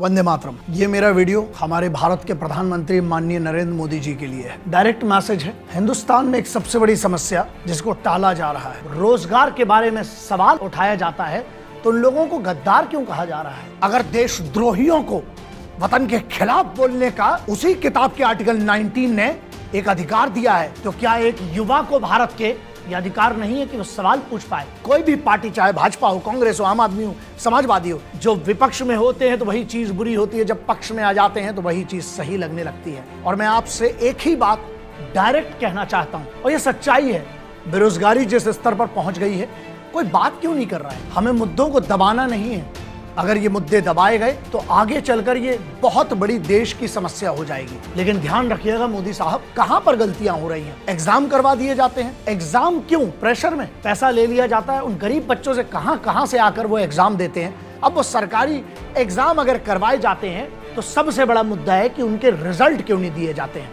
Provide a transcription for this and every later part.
वंदे मातरम। ये मेरा वीडियो हमारे भारत के प्रधानमंत्री माननीय नरेंद्र मोदी जी के लिए है। डायरेक्ट मैसेज है। हिंदुस्तान में एक सबसे बड़ी समस्या जिसको टाला जा रहा है, रोजगार के बारे में सवाल उठाया जाता है तो उन लोगों को गद्दार क्यों कहा जा रहा है? अगर देशद्रोहियों को वतन के खिलाफ बोलने का उसी किताब के आर्टिकल 19 ने एक अधिकार दिया है, तो क्या एक युवा को भारत के ये अधिकार नहीं है कि वो सवाल पूछ पाए? कोई भी पार्टी, चाहे भाजपा हो, कांग्रेस हो, आम आदमी हो, समाजवादी हो, जो विपक्ष में होते हैं तो वही चीज बुरी होती है, जब पक्ष में आ जाते हैं तो वही चीज सही लगने लगती है। और मैं आपसे एक ही बात डायरेक्ट कहना चाहता हूं, और ये सच्चाई है, बेरोजगारी जिस स्तर पर पहुंच गई है, कोई बात क्यों नहीं कर रहा है? हमें मुद्दों को दबाना नहीं है। अगर ये मुद्दे दबाए गए तो आगे चलकर ये बहुत बड़ी देश की समस्या हो जाएगी। लेकिन ध्यान रखिएगा मोदी साहब, कहां पर गलतियां हो रही हैं? एग्जाम करवा दिए जाते हैं। एग्जाम क्यों? प्रेशर में पैसा ले लिया जाता है। उन गरीब बच्चों से कहां से आकर वो एग्जाम देते हैं। अब वो सरकारी एग्जाम अगर करवाए जाते हैं तो सबसे बड़ा मुद्दा है कि उनके रिजल्ट क्यों नहीं दिए जाते हैं।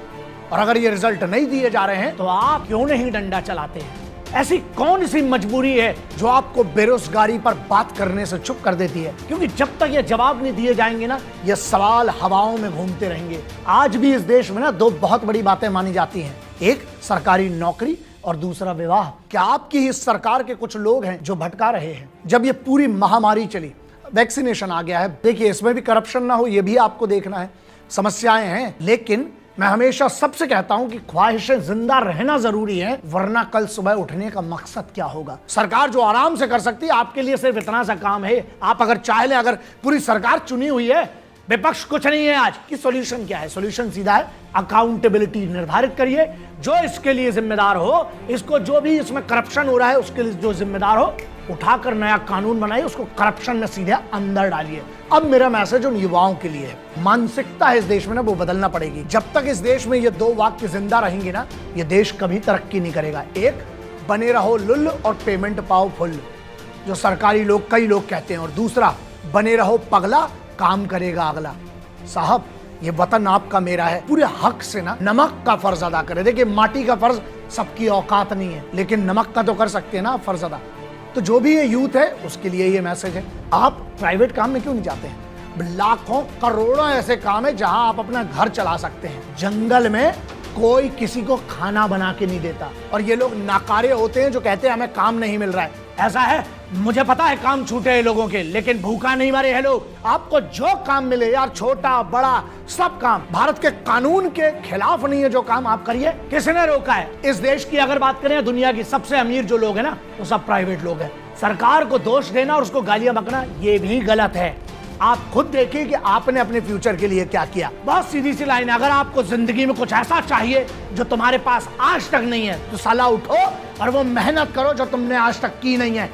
और अगर ये रिजल्ट नहीं दिए जा रहे हैं तो आप क्यों नहीं डंडा चलाते हैं? ऐसी कौन सी मजबूरी है जो आपको बेरोजगारी पर बात करने से चुप कर देती है? क्योंकि जब तक ये जवाब नहीं दिए जाएंगे ना, ये सवाल हवाओं में घूमते रहेंगे। आज भी इस देश में ना दो बहुत बड़ी बातें मानी जाती हैं, एक सरकारी नौकरी और दूसरा विवाह। क्या आपकी ही सरकार के कुछ लोग हैं जो भटका रहे हैं? जब ये पूरी महामारी चली, वैक्सीनेशन आ गया है, देखिए इसमें भी करप्शन ना हो ये भी आपको देखना है। समस्याएं हैं, लेकिन मैं हमेशा सबसे कहता हूं कि ख्वाहिशें जिंदा रहना जरूरी है, वरना कल सुबह उठने का मकसद क्या होगा? सरकार जो आराम से कर सकती है, आपके लिए सिर्फ इतना सा काम है, आप अगर चाह लें, अगर पूरी सरकार चुनी हुई है, विपक्ष कुछ नहीं है आज की, सॉल्यूशन क्या है? सॉल्यूशन सीधा है, अकाउंटेबिलिटी निर्धारित करिए। जो इसके लिए जिम्मेदार हो, इसको जो भी इसमें करप्शन हो रहा है उसके लिए जो जिम्मेदार हो, उठाकर नया कानून बनाइए, उसको करप्शन में सीधे अंदर डालिए। अब मेरा मैसेज उन युवाओं के लिए है, मानसिकता है इस देश में ना, वो बदलना पड़ेगी। जब तक इस देश में ये दो वाक्य जिंदा रहेंगे ना, ये देश कभी तरक्की नहीं करेगा। एक, बने रहो लुल्ल और पेमेंट पाओ फुल, जो सरकारी लोग कई लोग कहते हैं, और दूसरा, बने रहो पगला, काम करेगा अगला। साहब, ये वतन आपका मेरा है, पूरे हक से ना नमक का फर्ज अदा करें। देखिए, माटी का फर्ज सबकी औकात नहीं है, लेकिन नमक का तो कर सकते हैं ना फर्ज अदा। तो जो भी ये यूथ है उसके लिए ये मैसेज है, आप प्राइवेट काम में क्यों नहीं जाते हैं? लाखों करोड़ों ऐसे काम है जहां आप अपना घर चला सकते हैं। जंगल में कोई किसी को खाना बना के नहीं देता, और ये लोग नाकारे होते हैं जो कहते हैं हमें काम नहीं मिल रहा है। ऐसा है, मुझे पता है काम छूटे हैं लोगों के, लेकिन भूखा नहीं मरे हैं लोग। आपको जो काम मिले यार, छोटा बड़ा सब काम, भारत के कानून के खिलाफ नहीं है जो काम, आप करिए। किसने रोका है? इस देश की अगर बात करें, दुनिया की सबसे अमीर जो लोग हैं ना, वो सब प्राइवेट लोग हैं। सरकार को दोष देना और उसको गालियां बकना ये भी गलत है। आप खुद देखिए कि आपने अपने फ्यूचर के लिए क्या किया। बहुत सीधी सी लाइन है, अगर आपको जिंदगी में कुछ ऐसा चाहिए जो तुम्हारे पास आज तक नहीं है, तो साला उठो और वो मेहनत करो जो तुमने आज तक की नहीं है।